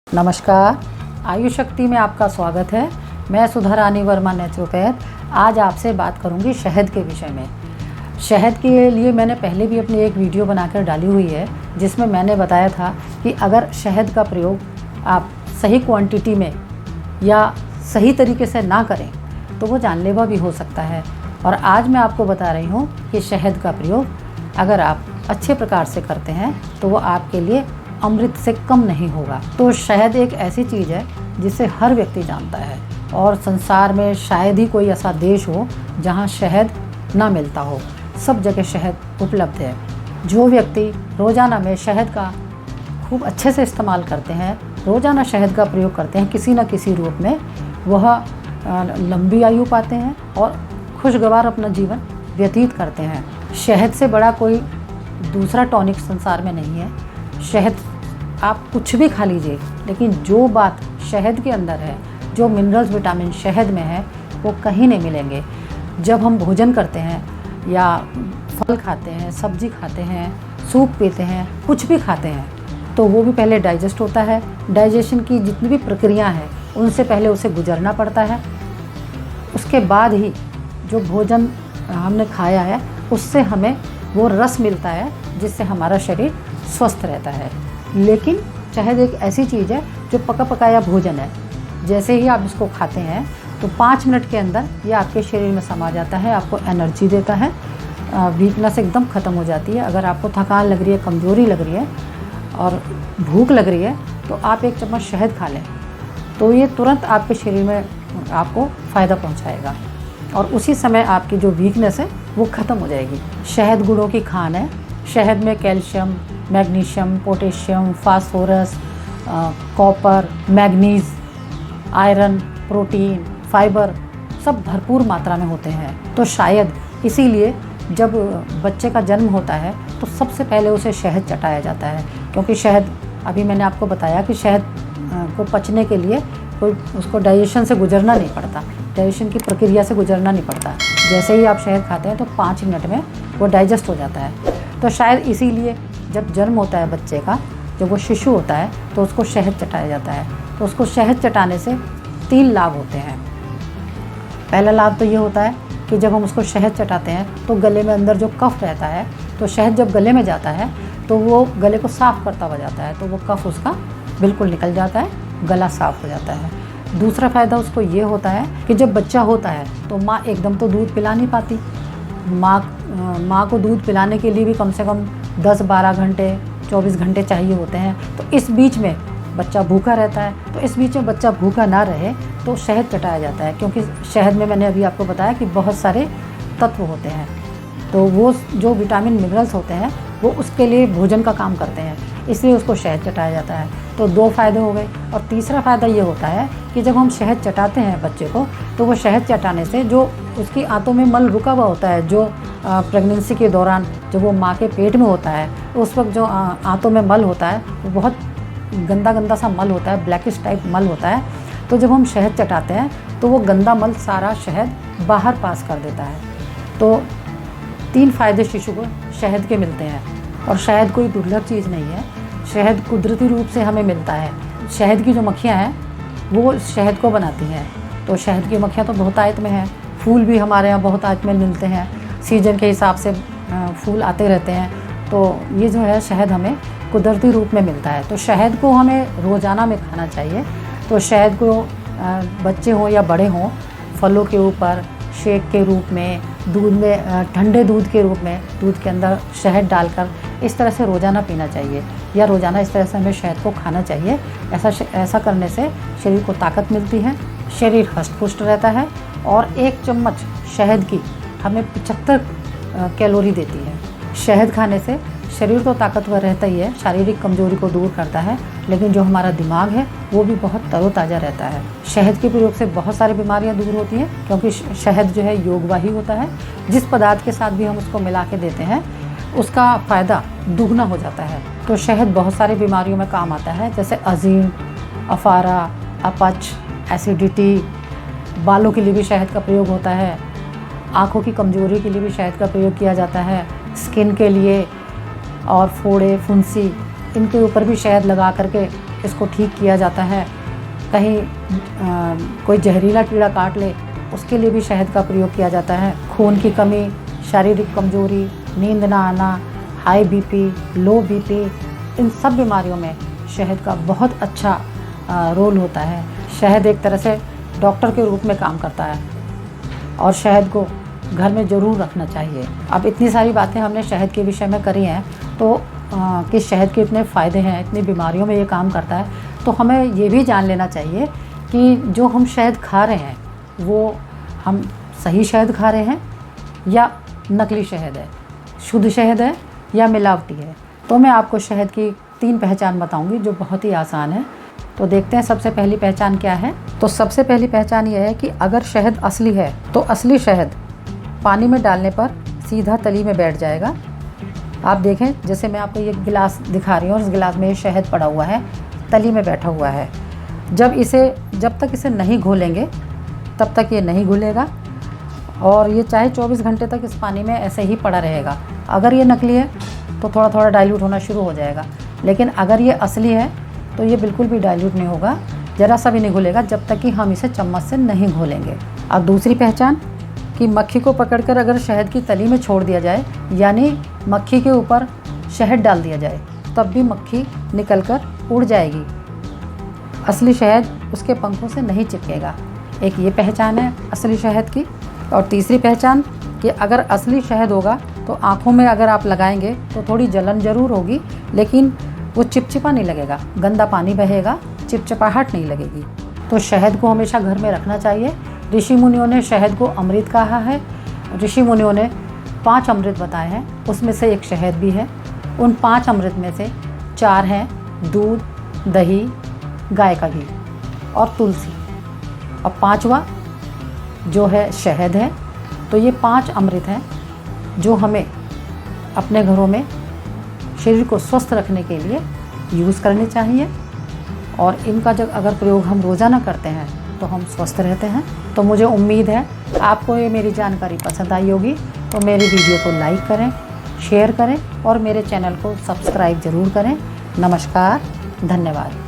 नमस्कार, आयुष शक्ति में आपका स्वागत है। मैं सुधा रानी वर्मा नेचुरोपैथ। आज आपसे बात करूंगी शहद के विषय में। शहद के लिए मैंने पहले भी अपनी एक वीडियो बनाकर डाली हुई है, जिसमें मैंने बताया था कि अगर शहद का प्रयोग आप सही क्वांटिटी में या सही तरीके से ना करें तो वो जानलेवा भी हो सकता है। और आज मैं आपको बता रही हूँ कि शहद का प्रयोग अगर आप अच्छे प्रकार से करते हैं तो वो आपके लिए अमृत से कम नहीं होगा। तो शहद एक ऐसी चीज़ है जिसे हर व्यक्ति जानता है और संसार में शायद ही कोई ऐसा देश हो जहाँ शहद ना मिलता हो। सब जगह शहद उपलब्ध है। जो व्यक्ति रोज़ाना में शहद का खूब अच्छे से इस्तेमाल करते हैं, रोज़ाना शहद का प्रयोग करते हैं किसी न किसी रूप में, वह लंबी आयु पाते हैं और खुशगवार अपना जीवन व्यतीत करते हैं। शहद से बड़ा कोई दूसरा टॉनिक संसार में नहीं है। शहद आप कुछ भी खा लीजिए, लेकिन जो बात शहद के अंदर है, जो मिनरल्स विटामिन शहद में है, वो कहीं नहीं मिलेंगे। जब हम भोजन करते हैं या फल खाते हैं, सब्जी खाते हैं, सूप पीते हैं, कुछ भी खाते हैं, तो वो भी पहले डाइजेस्ट होता है। डाइजेशन की जितनी भी प्रक्रिया हैं उनसे पहले उसे गुजरना पड़ता है। उसके बाद ही जो भोजन हमने खाया है उससे हमें वो रस मिलता है जिससे हमारा शरीर स्वस्थ रहता है। लेकिन शहद एक ऐसी चीज़ है जो पका पकाया भोजन है। जैसे ही आप इसको खाते हैं तो 5 मिनट के अंदर ये आपके शरीर में समा जाता है, आपको एनर्जी देता है, वीकनेस एकदम ख़त्म हो जाती है। अगर आपको थकान लग रही है, कमज़ोरी लग रही है और भूख लग रही है तो आप 1 चम्मच शहद खा लें, तो ये तुरंत आपके शरीर में आपको फ़ायदा पहुँचाएगा और उसी समय आपकी जो वीकनेस है वो ख़त्म हो जाएगी। शहद गुणों की खान है। शहद में calcium, magnesium, potassium, phosphorus, copper, manganese, iron, protein, fibre सब भरपूर मात्रा में होते हैं। तो शायद इसीलिए जब बच्चे का जन्म होता है तो सबसे पहले उसे शहद चटाया जाता है, क्योंकि शहद, अभी मैंने आपको बताया कि शहद को पचने के लिए कोई उसको डाइजेशन से गुजरना नहीं पड़ता, डाइजेशन की प्रक्रिया से गुजरना नहीं पड़ता। जैसे ही आप शहद खाते हैं तो 5 मिनट में वो डाइजेस्ट हो जाता है। तो शायद इसीलिए जब जन्म होता है बच्चे का, जब वो शिशु होता है तो उसको शहद चटाया जाता है। तो उसको शहद चटाने से 3 लाभ होते हैं। पहला लाभ तो ये होता है कि जब हम उसको शहद चटाते हैं तो गले में अंदर जो कफ रहता है, तो शहद जब गले में जाता है तो वो गले को साफ़ करता हुआ जाता है, तो वो कफ उसका बिल्कुल निकल जाता है, गला साफ़ हो जाता है। दूसरा फ़ायदा उसको ये होता है कि जब बच्चा होता है तो माँ एकदम तो दूध पिला नहीं पाती। माँ को दूध पिलाने के लिए भी कम से कम 10-12 घंटे, 24 घंटे चाहिए होते हैं। तो इस बीच में बच्चा भूखा रहता है। तो इस बीच में बच्चा भूखा ना रहे तो शहद चटाया जाता है, क्योंकि शहद में मैंने अभी आपको बताया कि बहुत सारे तत्व होते हैं। तो वो जो विटामिन मिनरल्स होते हैं वो उसके लिए भोजन का काम करते हैं, इसलिए उसको शहद चटाया जाता है। तो 2 फ़ायदे हो गए। और तीसरा फ़ायदा ये होता है कि जब हम शहद चटाते हैं बच्चे को, तो वो शहद चटाने से जो उसकी आंतों में मल रुका हुआ होता है, जो प्रेगनेंसी के दौरान जब वो माँ के पेट में होता है, उस वक्त जो आंतों में मल होता है वो बहुत गंदा गंदा सा मल होता है, ब्लैकिश टाइप मल होता है। तो जब हम शहद चटाते हैं तो वो गंदा मल सारा शहद बाहर पास कर देता है। तो 3 फ़ायदे शिशु को शहद के मिलते हैं। और शहद कोई दुर्लभ चीज़ नहीं है, शहद कुदरती रूप से हमें मिलता है। शहद की जो मक्खियाँ हैं वो शहद को बनाती हैं। तो शहद की मक्खियाँ तो बहुतायत में हैं। फूल भी हमारे यहाँ बहुतायत में मिलते हैं, सीजन के हिसाब से फूल आते रहते हैं। तो ये जो है शहद हमें कुदरती रूप में मिलता है। तो शहद को हमें रोज़ाना में खाना चाहिए। तो शहद को बच्चे हों या बड़े हों, फलों के ऊपर शेक के रूप में, दूध में, ठंडे दूध के रूप में, दूध के अंदर शहद डालकर इस तरह से रोज़ाना पीना चाहिए, या रोज़ाना इस तरह से हमें शहद को खाना चाहिए। ऐसा करने से शरीर को ताकत मिलती है, शरीर हष्ट-पुष्ट रहता है। और 1 चम्मच शहद की हमें 75 कैलोरी देती है। शहद खाने से शरीर तो ताकतवर रहता ही है, शारीरिक कमजोरी को दूर करता है, लेकिन जो हमारा दिमाग है वो भी बहुत तरोताज़ा रहता है। शहद के प्रयोग से बहुत सारी बीमारियां दूर होती हैं, क्योंकि शहद जो है योगवाही होता है। जिस पदार्थ के साथ भी हम उसको मिला के देते हैं उसका फ़ायदा दुगना हो जाता है। तो शहद बहुत सारी बीमारियों में काम आता है, जैसे अजीम, अफारा, अपच, एसिडिटी। बालों के लिए भी शहद का प्रयोग होता है। आँखों की कमजोरी के लिए भी शहद का प्रयोग किया जाता है। स्किन के लिए और फोड़े, फुंसी, इनके ऊपर भी शहद लगा करके इसको ठीक किया जाता है। कहीं कोई जहरीला कीड़ा काट ले उसके लिए भी शहद का प्रयोग किया जाता है। खून की कमी, शारीरिक कमजोरी, नींद ना आना, हाई बीपी, लो बीपी, इन सब बीमारियों में शहद का बहुत अच्छा रोल होता है। शहद एक तरह से डॉक्टर के रूप में काम करता है और शहद को घर में ज़रूर रखना चाहिए। अब इतनी सारी बातें हमने शहद के विषय में करी हैं, तो कि शहद के इतने फ़ायदे हैं, इतनी बीमारियों में ये काम करता है, तो हमें ये भी जान लेना चाहिए कि जो हम शहद खा रहे हैं वो हम सही शहद खा रहे हैं या नकली शहद है, शुद्ध शहद है या मिलावटी है। तो मैं आपको शहद की 3 पहचान बताऊंगी जो बहुत ही आसान है। तो देखते हैं सबसे पहली पहचान क्या है। तो सबसे पहली पहचान यह है कि अगर शहद असली है तो असली शहद पानी में डालने पर सीधा तली में बैठ जाएगा। आप देखें, जैसे मैं आपको ये गिलास दिखा रही हूँ और इस गिलास में ये शहद पड़ा हुआ है, तली में बैठा हुआ है। जब तक इसे नहीं घोलेंगे तब तक ये नहीं घुलेगा और ये चाहे 24 घंटे तक इस पानी में ऐसे ही पड़ा रहेगा। अगर ये नकली है तो थोड़ा थोड़ा डाइल्यूट होना शुरू हो जाएगा, लेकिन अगर ये असली है तो ये बिल्कुल भी डाइल्यूट नहीं होगा, ज़रा सा भी नहीं घुलेगा जब तक कि हम इसे चम्मच से नहीं घोलेंगे। अब दूसरी पहचान कि मक्खी को पकड़कर अगर शहद की तली में छोड़ दिया जाए, यानी मक्खी के ऊपर शहद डाल दिया जाए, तब भी मक्खी निकलकर उड़ जाएगी। असली शहद उसके पंखों से नहीं चिपकेगा। एक ये पहचान है असली शहद की। और तीसरी पहचान कि अगर असली शहद होगा तो आँखों में अगर आप लगाएंगे तो थोड़ी जलन ज़रूर होगी, लेकिन वो चिपचिपा नहीं लगेगा, गंदा पानी बहेगा, चिपचिपाहट नहीं लगेगी। तो शहद को हमेशा घर में रखना चाहिए। ऋषि मुनियों ने शहद को अमृत कहा है। ऋषि मुनियों ने 5 अमृत बताए हैं, उसमें से एक शहद भी है। उन 5 अमृत में से 4 हैं दूध, दही, गाय का घी और तुलसी, और 5वां जो है शहद है। तो ये 5 अमृत हैं जो हमें अपने घरों में शरीर को स्वस्थ रखने के लिए यूज़ करने चाहिए, और इनका जब अगर प्रयोग हम रोज़ाना करते हैं तो हम स्वस्थ रहते हैं। तो मुझे उम्मीद है आपको ये मेरी जानकारी पसंद आई होगी। तो मेरी वीडियो को लाइक करें, शेयर करें और मेरे चैनल को सब्सक्राइब ज़रूर करें। नमस्कार, धन्यवाद।